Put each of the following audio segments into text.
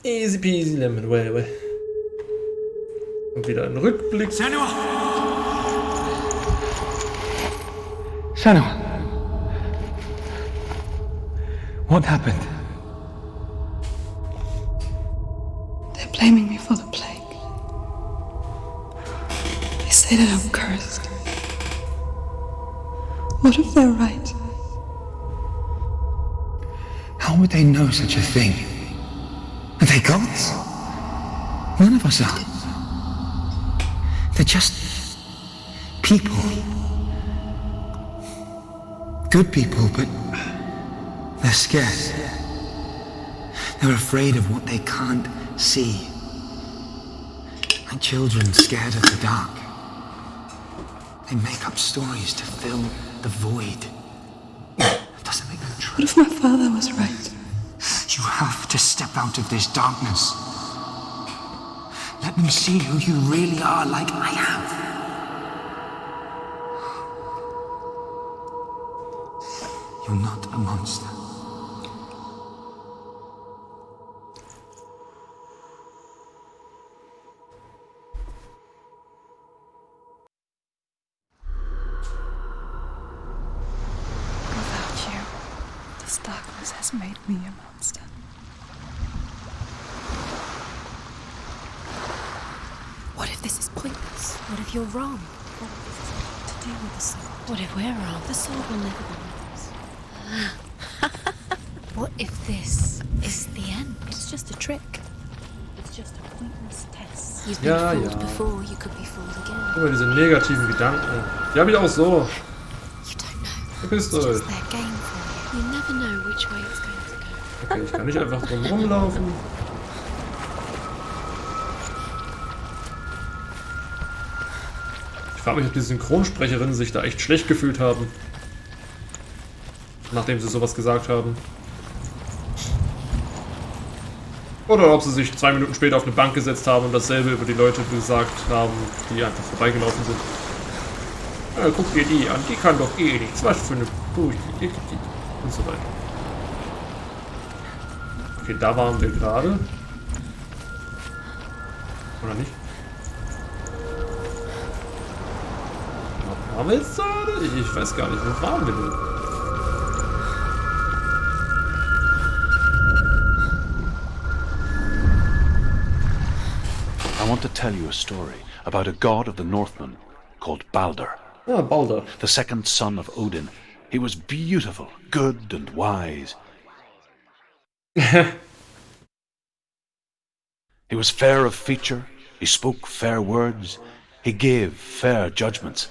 Easy peasy lemon way. Und wieder ein Rückblick. Senua! Senua! What happened? They're blaming me for the plague. They say that I'm cursed. What if they're right? How would they know such a thing? Are they gods? None of us are. They're just people. Good people, but they're scared. They're afraid of what they can't see. Like children scared of the dark. They make up stories to fill the void. It doesn't make them true. What if my father was right? You have to step out of this darkness. Let them see who you really are, like I have. You're not a monster. Without you, this darkness has made me a monster. What if this is pointless? What if you're wrong? What if this is nothing to do with the soul? What if we're wrong? The soul will never be with us. What if this is the end? It's just a trick. It's just a pointless test. You've been fooled before, you could be fooled again. Über diese negativen Gedanken. Die habe ich auch so. You don't know. Verpisst It's euch. just their game for you. You never know which way it's going to go. Okay, ich kann nicht einfach drum rumlaufen. Ich frage mich, ob die Synchronsprecherinnen sich da echt schlecht gefühlt haben. Nachdem sie sowas gesagt haben. Oder ob sie sich 2 Minuten später auf eine Bank gesetzt haben und dasselbe über die Leute gesagt haben, die einfach vorbeigelaufen sind. Ja, guck dir die an, die kann doch eh nichts. Was für eine Bullshit. Und so weiter. Okay, da waren wir gerade. Oder nicht? Waren wir jetzt gerade? Ich weiß gar nicht, wo waren wir denn? I want to tell you a story about a god of the Northmen called Balder. Ah, Balder. The second son of Odin. He was beautiful, good and wise. He was fair of feature, he spoke fair words, he gave fair judgments.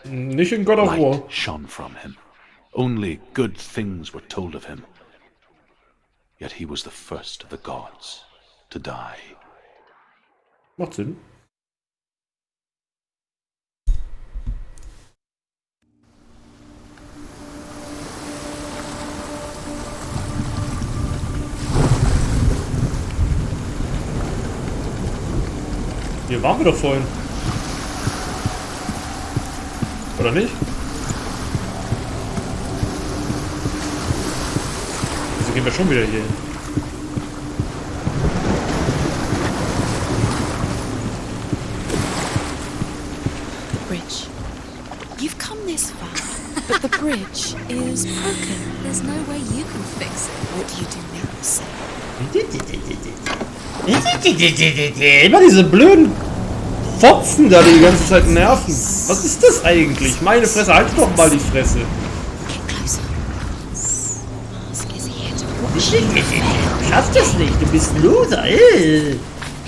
Nicht in God of War. Light shone from him. Only good things were told of him. Yet he was the first of the gods to die. Macht Sinn. Hier waren wir doch vorhin. Oder nicht? Wieso gehen wir schon wieder hier hin? Bridge. You've come this far, but the bridge is broken. There's no way you can fix it. What do you do now, Sam? Immer diese blöden Fotzen da, die die ganze Zeit nerven. Was ist das eigentlich? Meine Fresse, halt doch mal die Fresse. Get closer. Mask is here to watch you. Du schaffst das nicht, du bist ein Loser. Be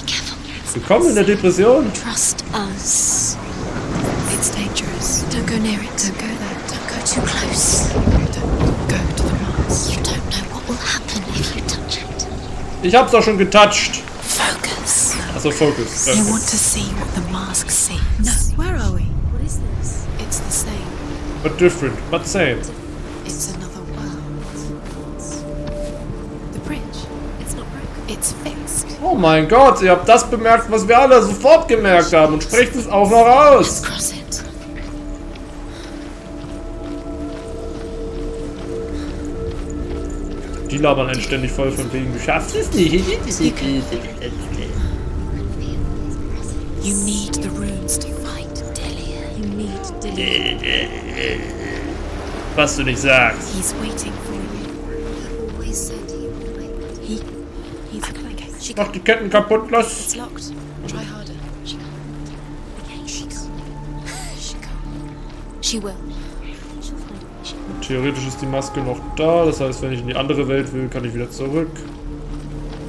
careful. Willkommen in der Depression. Trust us. It's dangerous. Don't go near it. Don't go there. Don't go too close. Don't go to the mask. You don't know what will happen if you touch it. Ich hab's doch schon getoucht. Focus. Achso, Fokus. You want to see what the mask sees. No. Where are we? What is this? It's the same. But different, but same. It's another world. The bridge. It's not broken. It's fixed. Oh mein Gott, ihr habt das bemerkt, was wir alle sofort gemerkt haben und sprecht es auch noch aus. Just cross it. Die labern einen ständig voll von wegen, du schaffst es nicht. You need the runes to fight Delia. You need Delia. Was du nicht sagst. He's waiting for you. He always said he would wait. He's okay. She Mach die Ketten kaputt, los. It's locked. Try harder. She can't. Okay, she can't. She can't. She will. She'll find a way. Theoretisch ist die Maske noch da, das heißt, wenn ich in die andere Welt will, kann ich wieder zurück.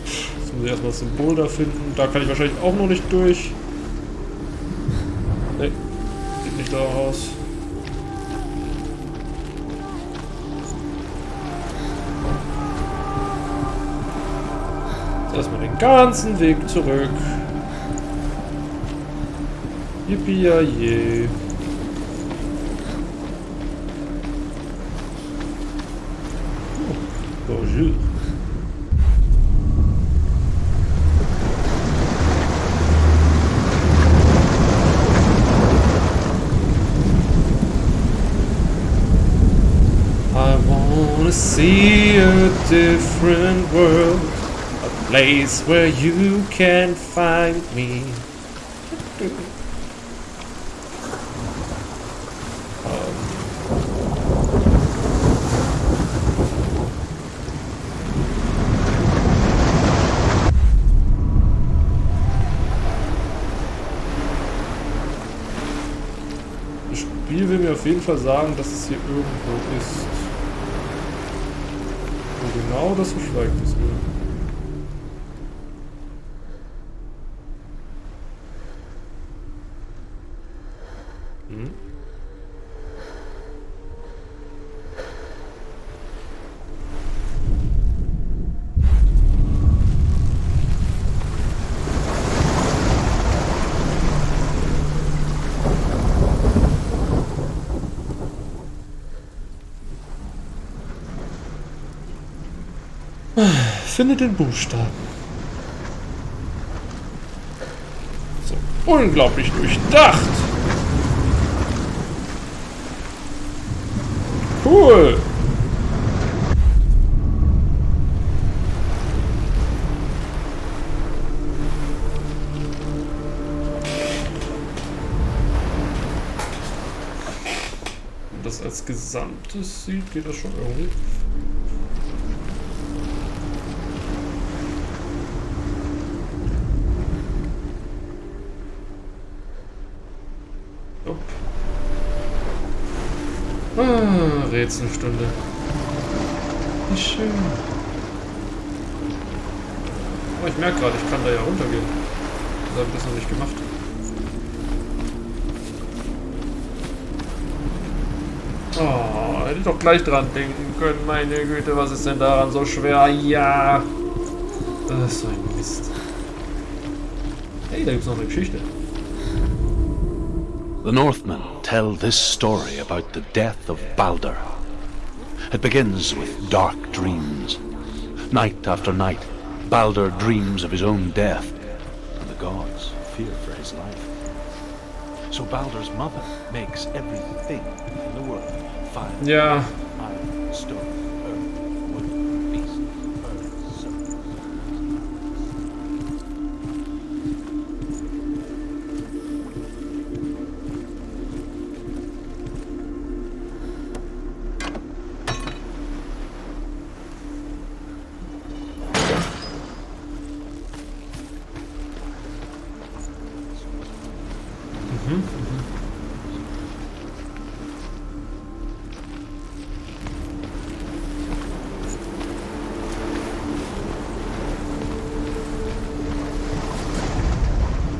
Jetzt muss ich erstmal das Symbol da finden. Da kann ich wahrscheinlich auch noch nicht durch. Ne, sieht nicht da aus. Jetzt erstmal den ganzen Weg zurück. Yippie-yay. Bonjour. I wanna see a different world, a place where you can find me. Das Spiel will mir auf jeden Fall sagen, dass es hier irgendwo ist. Wo genau, das verschweigt es mir. Finde den Buchstaben. So, unglaublich durchdacht. Cool. Wenn das als Gesamtes sieht, geht das schon irgendwie. Rätselstunde. Wie schön. Oh, ich merke gerade, ich kann da ja runtergehen. Das habe ich das noch nicht gemacht. Oh, hätte ich doch gleich dran denken können. Meine Güte, was ist denn daran so schwer? Ja. Das ist so ein Mist. Hey, da gibt es noch eine Geschichte. The Northmen tell this story about the death of Balder. It begins with dark dreams. Night after night, Balder dreams of his own death, and the gods fear for his life. So Balder's mother makes everything in the world: fire, Ja. iron, stone, earth, wood, beast, bird, serpent.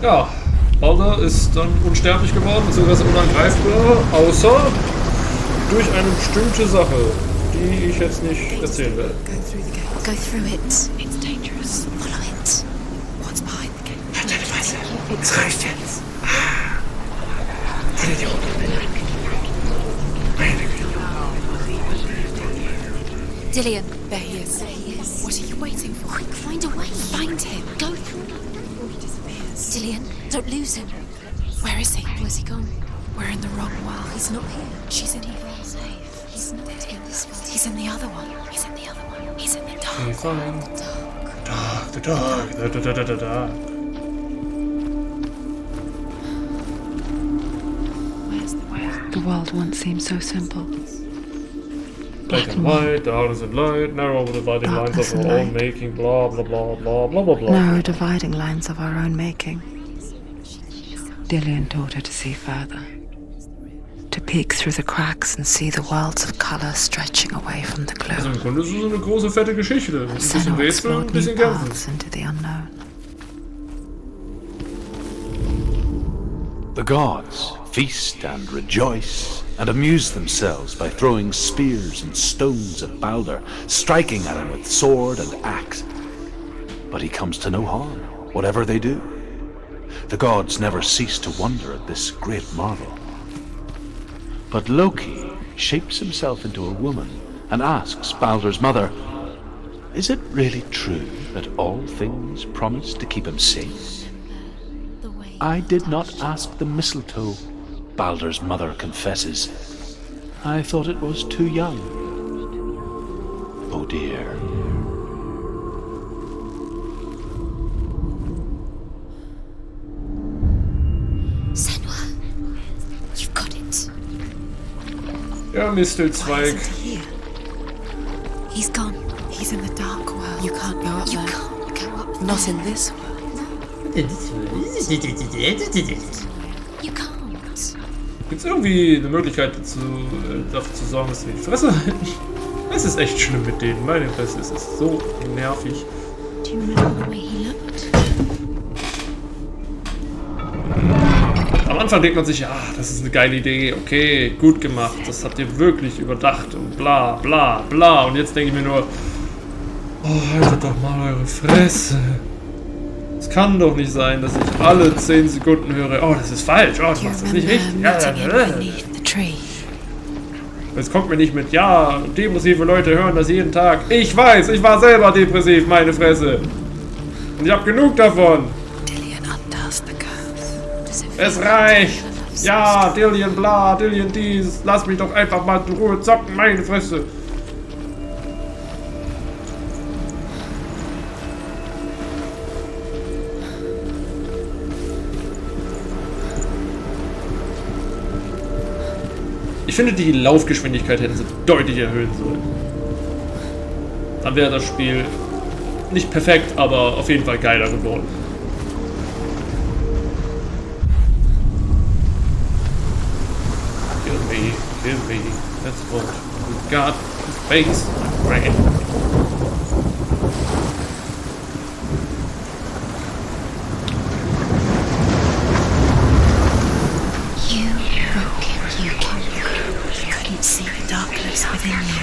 Ja, Balder ist dann unsterblich geworden, beziehungsweise unangreifbar, außer durch eine bestimmte Sache, die ich jetzt nicht erzählen werde. Go through it. It's dangerous. Follow it. What's behind the gate? Halt deine Fresse. Es reicht jetzt. Alle die Runde. Meine Güte. Dillian, there he is. There he is. What are you waiting for? Quick, find a way. Find him. Go through before he disappears. Dillian, don't lose him. Where is he? Where's he gone? We're in the wrong world. He's not here. She's in here. Safe. He's not in this one. He's in the other one. He's in the other one. He's in the dark. Okay, fine. The dark. The world once seemed so simple. Black and white, darkness and light, narrow dividing lines Darkness of our and own light. making, blah blah blah blah blah blah blah. Narrow dividing lines of our own making. Dillian taught her to see further. To peek through the cracks and see the worlds of color stretching away from the Also gloom. im Grunde ist es so eine große, fette Geschichte. Ein bisschen Senua Rätsel, ein explored bisschen new Kämpfen. paths into the unknown. The gods feast and rejoice and amuse themselves by throwing spears and stones at Balder, striking at him with sword and axe. But he comes to no harm, whatever they do. The gods never cease to wonder at this great marvel. But Loki shapes himself into a woman and asks Balder's mother, "Is it really true that all things promise to keep him safe?" "I did not ask the mistletoe," Balder's mother confesses. "I thought it was too young." Oh dear. Senua, you've got it. Ja, Mistelzweig. He's gone. He's in the dark world. You can't go up You there. can't go up there. Not in this world. You can't. Gibt's irgendwie eine Möglichkeit dafür zu sorgen, dass wir die Fresse halten? Es ist echt schlimm mit denen. Meine Fresse, es ist so nervig. Do you remember the way he looked? Am Anfang denkt man sich, ja, das ist eine geile Idee, okay, gut gemacht, das habt ihr wirklich überdacht und bla bla bla. Und jetzt denke ich mir nur, oh, haltet doch mal eure Fresse. Es kann doch nicht sein, dass ich alle 10 Sekunden höre, oh, das ist falsch, oh, du machst das nicht richtig. Ja, Beneath the tree. Jetzt kommt mir nicht mit, ja, depressive Leute hören das jeden Tag. Ich weiß, ich war selber depressiv, meine Fresse. Und ich hab genug davon. Dillian undoes the curse. Es reicht. Ja, Dillian bla, Dillian dies. Lass mich doch einfach mal in Ruhe zocken, meine Fresse. Ich finde, die Laufgeschwindigkeit hätten sie deutlich erhöhen sollen. Dann wäre das Spiel nicht perfekt, aber auf jeden Fall geiler geworden. Kill me, that's what we got to face, my friend. You broke it. You couldn't see the darkness within you.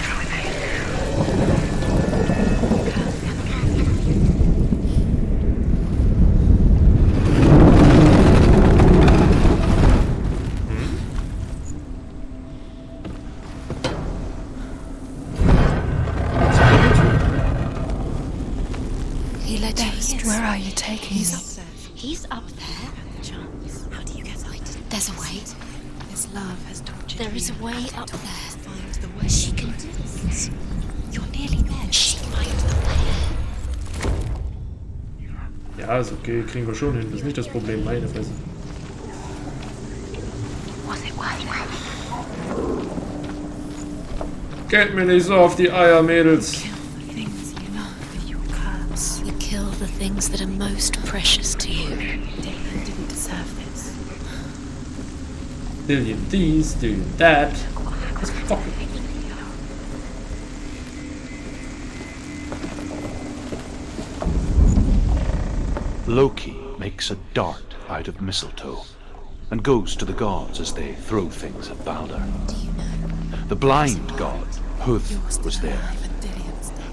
He led you. Where are you taking He's me? up there. He's up there. How do you get out? There's a way. His love has tortured There is a you. way up there. Find the way. She can do this. You're nearly there. She find the way. Ja, ist okay, kriegen wir schon hin. Das ist nicht das Problem, meine Fresse. Was it worth it? Geht mir nicht so auf die Eier, Mädels. The things you know that you curse. You kill the things that are most precious to you. Dillian didn't deserve this. Dillian dies, Dillian that. Was fucking. Loki makes a dart out of mistletoe and goes to the gods as they throw things at Balder. The blind god, Huth, was there.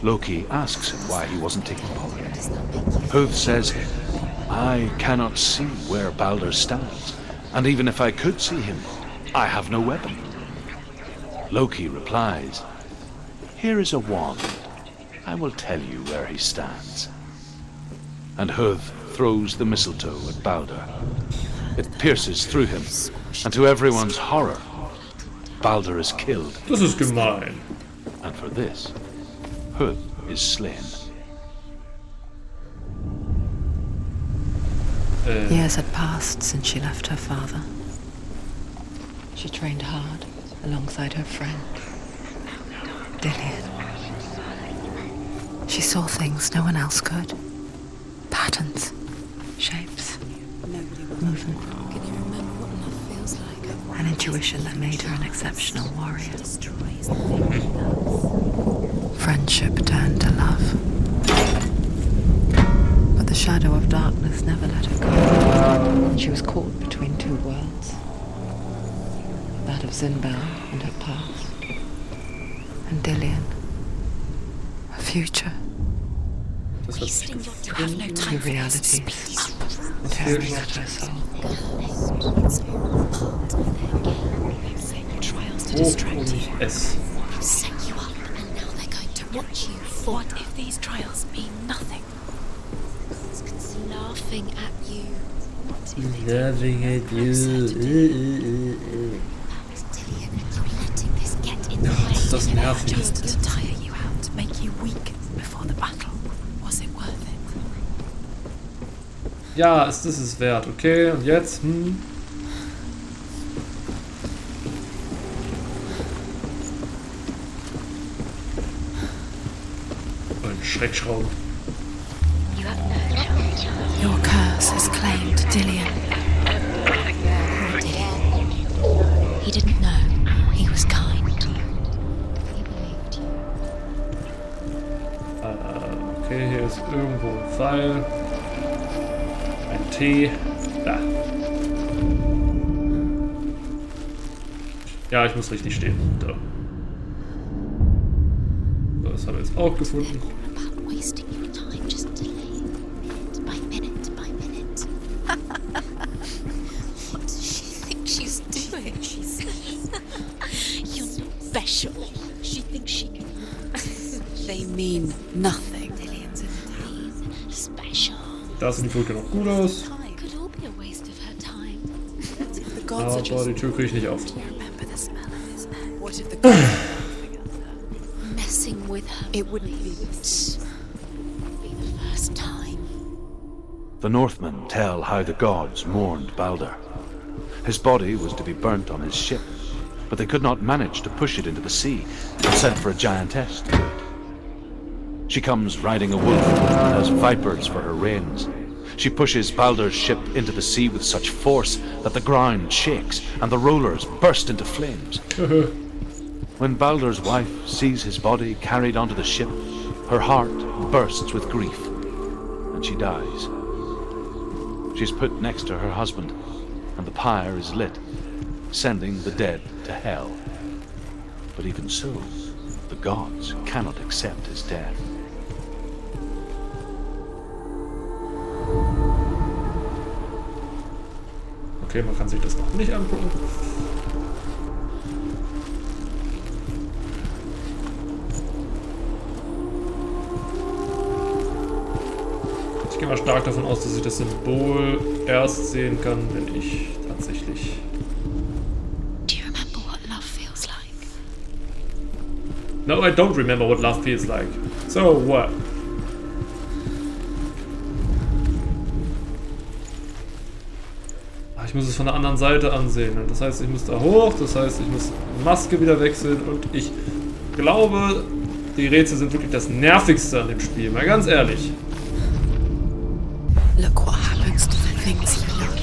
Loki asks him why he wasn't taking part. Huth says, "I cannot see where Balder stands, and even if I could see him, I have no weapon." Loki replies, "Here is a wand. I will tell you where he stands." And Huth throws the mistletoe at Balder. It pierces through him, and to everyone's horror, Baldur is killed. Das ist gemein. And for this, Hood is slain. Years had passed since she left her father. She trained hard alongside her friend, Dillian. She saw things no one else could. Patterns, shapes, movement. Can you remember what love feels like? An intuition that made her an exceptional warrior. Friendship turned to love. But the shadow of darkness never let her go. She was caught between two worlds. That of Zinbel and her past. And Dillian, her future. Das hat sich You have no Two time for realities Das fehlt tearing noch. at her soul. trials to Oh, distract und you. nicht S. Set you up, and now they're going to watch you fall. What if these trials mean nothing? It's laughing at you. Laughing at you. Letting this get in the way. Das ist das Nervigste. Just to tire you out, make you weak before the battle. Was it worth it? Ja, das ist es wert. Okay, und jetzt? Ein Schreckschrauben. Your curse is claimed, Dillian. Poor Dillian. He didn't know. He was kind. He believed you. Okay, hier ist irgendwo ein Pfeil. Ein T. Da. Ja, ich muss richtig stehen. Da. So, das haben wir jetzt auch gefunden. About wasting your time, just delay minute by minute by minute. What does she think she's doing? You're not special. She thinks she can. They mean nothing. Dillian's in pain. Special. Da sieht die Brücke noch gut aus. Could all be a waste of her time. The gods are Aber just... die Tür kriege ich nicht auf. Remember the smell of his neck. What if the gods... Messing with her. It wouldn't be this. Be the first time. The Northmen tell how the gods mourned Baldur. His body was to be burnt on his ship, but they could not manage to push it into the sea and sent for a giantess to do it. She comes riding a wolf and has vipers for her reins. She pushes Baldur's ship into the sea with such force that the ground shakes and the rollers burst into flames. When Baldur's wife sees his body carried onto the ship, her heart bursts with grief, and she dies. She's put next to her husband, and the pyre is lit, sending the dead to hell. But even so, the gods cannot accept his death. Okay, man kann sich das noch nicht angucken. Ich gehe mal stark davon aus, dass ich das Symbol erst sehen kann, wenn ich tatsächlich... Do you remember what love feels like? No, I don't remember what love feels like. So what? Ich muss es von der anderen Seite ansehen. Das heißt, ich muss da hoch, das heißt, ich muss die Maske wieder wechseln und ich glaube, die Rätsel sind wirklich das Nervigste an dem Spiel. Mal ganz ehrlich. Look what happens to the things you love.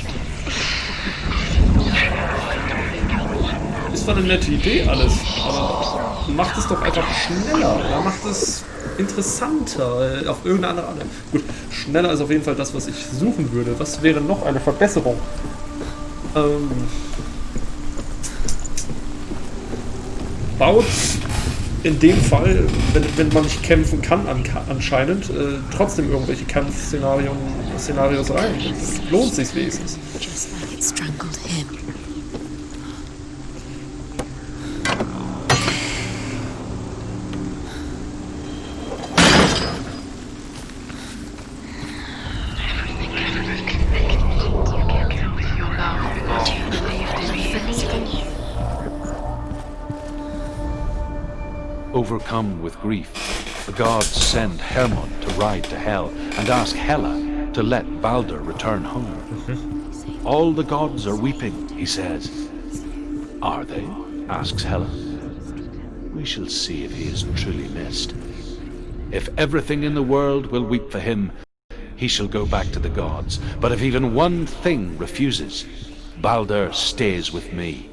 Ist zwar eine nette Idee alles, aber macht es doch einfach schneller. Oder macht es interessanter auf irgendeine andere Art. Gut, schneller ist auf jeden Fall das, was ich suchen würde. Was wäre noch eine Verbesserung? Baut in dem Fall, wenn man nicht kämpfen kann anscheinend, trotzdem irgendwelche Kampfszenarios rein. Lohnt sich wenigstens. Just like it strangled him. overcome with grief, the gods send Hermod to ride to hell and ask Hela to let Balder return home. All the gods are weeping, he says. Are they? Asks Hela. We shall see if he is truly missed. If everything in the world will weep for him, he shall go back to the gods. But if even one thing refuses, Balder stays with me.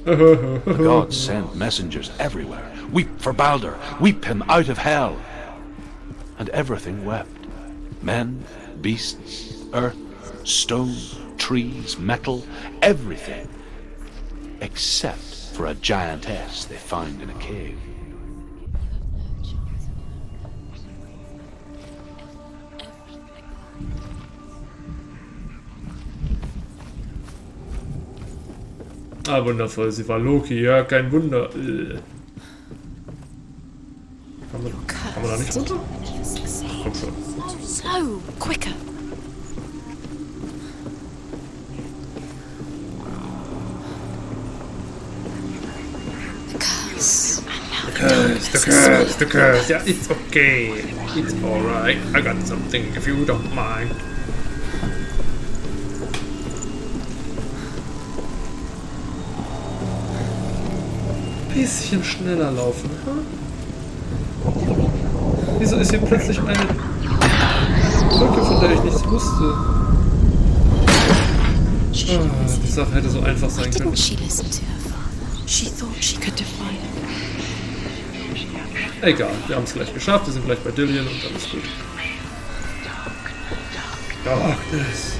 The gods send messengers everywhere. Weep for Balder, weep him out of hell. And everything wept. Men, beasts, earth, stone, trees, metal, everything. Except for a giantess they find in a cave. Ah, wundervoll, sie war Loki, ja, kein Wunder. Kann man da nicht runter? Komm schon. So, quicker. The curse. Yeah, it's okay. It's alright. I got something if you don't mind. Bisschen schneller laufen. Hm? Wieso ist hier plötzlich eine Brücke, von der ich nichts wusste? Die Sache hätte so einfach sein können. Egal, wir haben es gleich geschafft, wir sind gleich bei Dillian und alles gut. Darkness.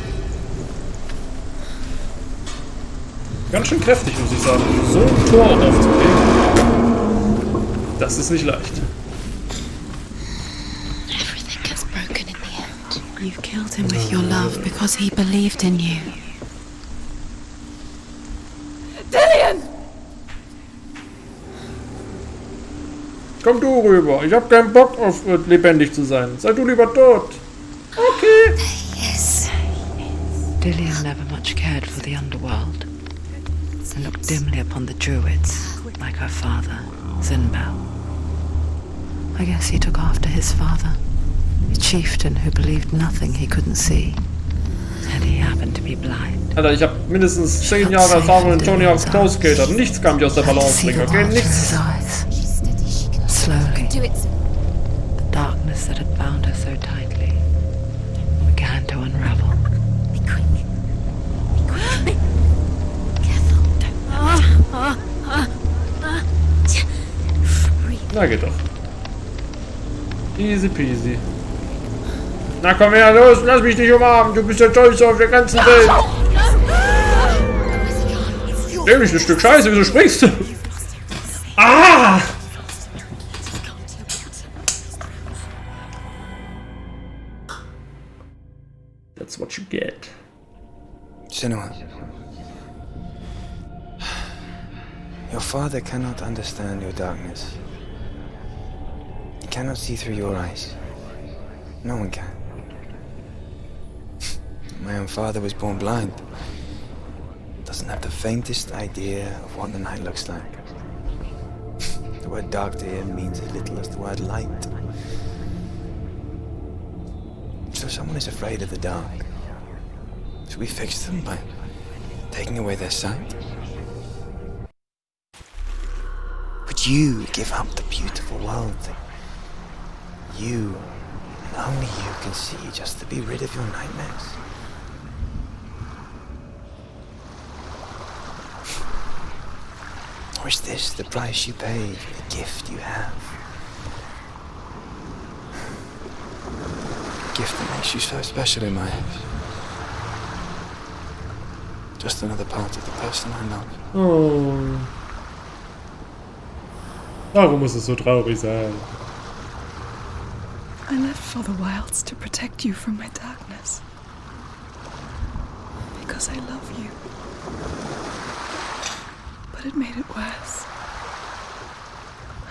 Ganz schön kräftig, muss ich sagen. So ein Tor aufzukriegen, das ist nicht leicht. Everything gets broken in the end. You've killed him with your love because he believed in you. Dillian! Komm du rüber, ich hab keinen Bock auf lebendig zu sein. Sei du lieber tot. Okay. Yes. Dillian never much cared for the underworld and looked dimly upon the druids, like her father, Sinbad. I guess he took after his father, a chieftain who believed nothing he couldn't see, and he happened to be blind. Alter, ich habe mindestens 10 Jahre Erfahrung in Tony Hawk's Pro Skater. Nichts kann mich aus der Balance bringen, okay? Nichts. Slowly, the darkness that had bound her so tightly began to unravel. Be quick. Be quick. Careful. Na, geht doch. Easy peasy. Na komm her, los, lass mich nicht umarmen. Du bist der Tollste auf der ganzen Welt. Nämlich ein Stück Scheiße, wieso springst du? Ah! That's what you get. Senua, your father cannot understand your darkness. He cannot see through your eyes. No one can. My own father was born blind. Doesn't have the faintest idea of what the night looks like. The word dark to him means as little as the word light. So someone is afraid of the dark. Should we fix them by taking away their sight? Would you give up the beautiful world that you and only you can see just to be rid of your nightmares? Or is this the price you pay for the gift you have? A gift that makes you so special in my eyes. Just another part of the person I love. Oh. Warum muss es so traurig sein? I left for the wilds to protect you from my darkness. Because I love you. But it made it worse.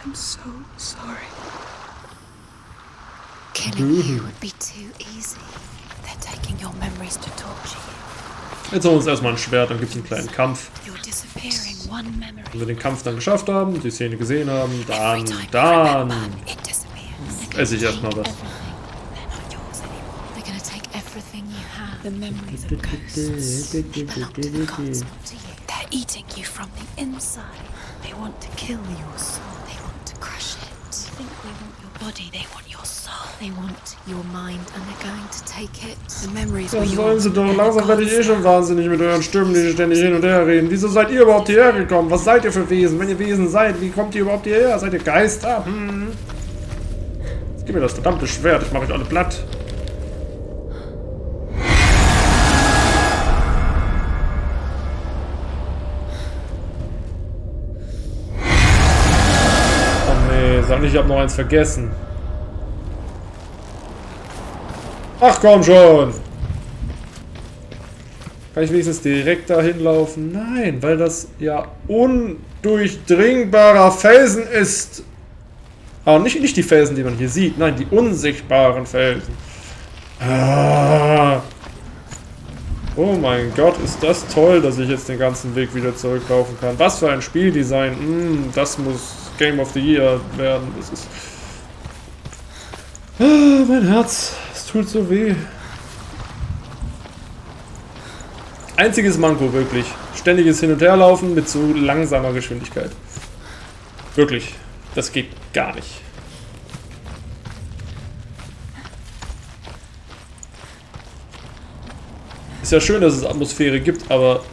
I'm so sorry. Killing you would be too easy. They're taking your memories to torture you. Jetzt holen wir uns erstmal ein Schwert, dann gibt es einen kleinen Kampf. You're disappearing one memory. Wenn wir den Kampf dann geschafft haben, die Szene gesehen haben, dann It disappears. esse ich erstmal was. They're not yours anymore. They're gonna take everything you have. The memories of ghosts. They belong to the gods, not to you. They're eating you from the inside. They want to kill your soul. They want to crush it. They think they want your body. They want your soul. They want your mind, and they're going to take it. The memories were Was yours. sollen sie doch? Langsam werde ich eh schon wahnsinnig mit euren Stimmen, die ständig hin und her reden. Wieso seid ihr überhaupt hierher gekommen? Was seid ihr für Wesen? Wenn ihr Wesen seid, wie kommt ihr überhaupt hierher? Seid ihr Geister? Jetzt gib mir das verdammte Schwert, ich mache euch alle platt. Oh nee, sag nicht, ich hab noch eins vergessen. Ach komm schon! Kann ich wenigstens direkt dahin laufen? Nein, weil das ja undurchdringbarer Felsen ist. Aber nicht die Felsen, die man hier sieht. Nein, die unsichtbaren Felsen. Ah. Oh mein Gott, ist das toll, dass ich jetzt den ganzen Weg wieder zurücklaufen kann. Was für ein Spieldesign. Das muss Game of the Year werden. Das ist... Ah, mein Herz. Tut so weh. Einziges Manko, wirklich. Ständiges Hin- und Herlaufen mit zu langsamer Geschwindigkeit. Wirklich. Das geht gar nicht. Ist ja schön, dass es Atmosphäre gibt, aber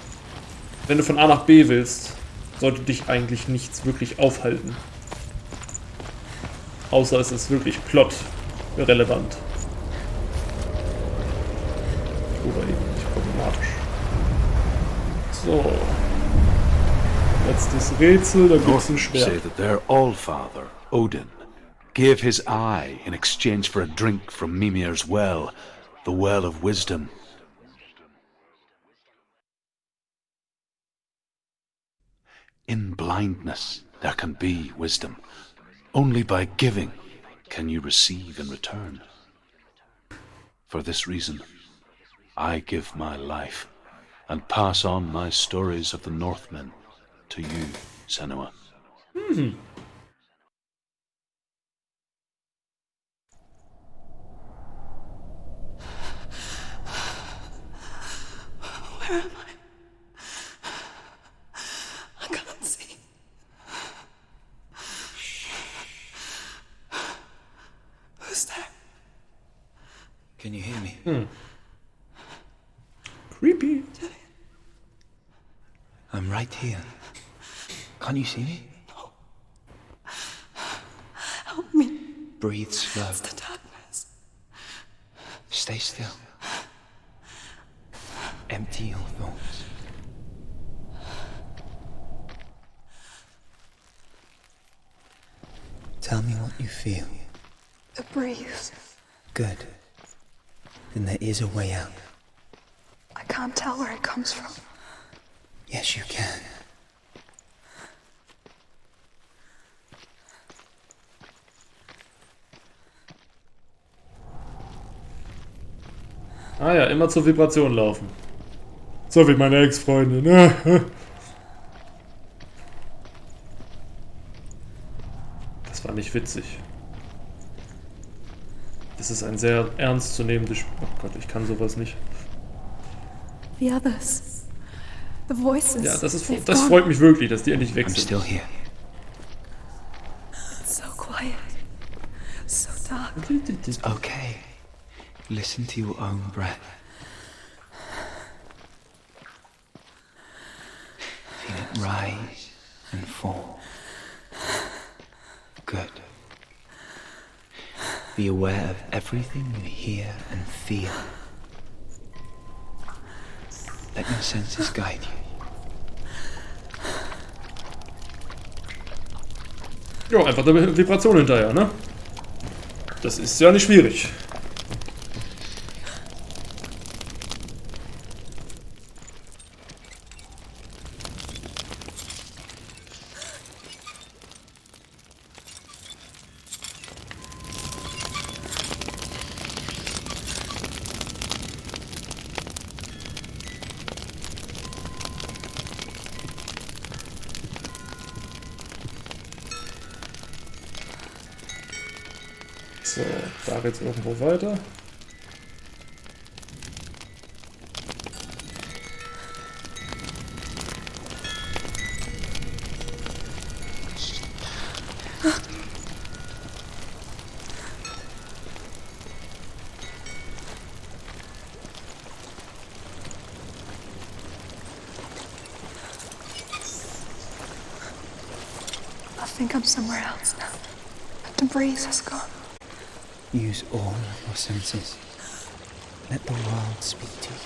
wenn du von A nach B willst, sollte dich eigentlich nichts wirklich aufhalten. Außer es ist wirklich plot-relevant. Oder eben nicht problematisch. So. Letztes Rätsel, da gibt's ein Say Schwert. that their allfather, Odin, gave his eye in exchange for a drink from Mimir's well, the well of wisdom. In blindness there can be wisdom. Only by giving can you receive in return. For this reason, I give my life and pass on my stories of the Northmen to you, Senua. Where am I? I can't see. Who's there? Can you hear me? Creepy. I'm right here. Can't you see me? Help me. Breathe slow. It's the darkness. Stay still. Empty your thoughts. Tell me what you feel. The breeze. Good. Then there is a way out. I can't tell where it comes from. Yes, you can. Ah ja, immer zur Vibration laufen. So wie meine Ex-Freundin. Das war nicht witzig. Das ist ein sehr ernstzunehmendes Spiel. Oh Gott, ich kann sowas nicht. The others. The voices. Ja, das They've das gone. freut mich wirklich, dass die endlich weg I'm sind. still here. It's so quiet. So dark. It's okay. Listen to your own breath. Feel it rise and fall. Good. Be aware of everything you hear and feel. Let your senses guide you. Jo, einfach der Vibration hinterher, ne? Das ist ja nicht schwierig. So, da geht's irgendwo weiter. I think I'm somewhere else now. The breeze has gone. Use all your senses. Let the world speak to you.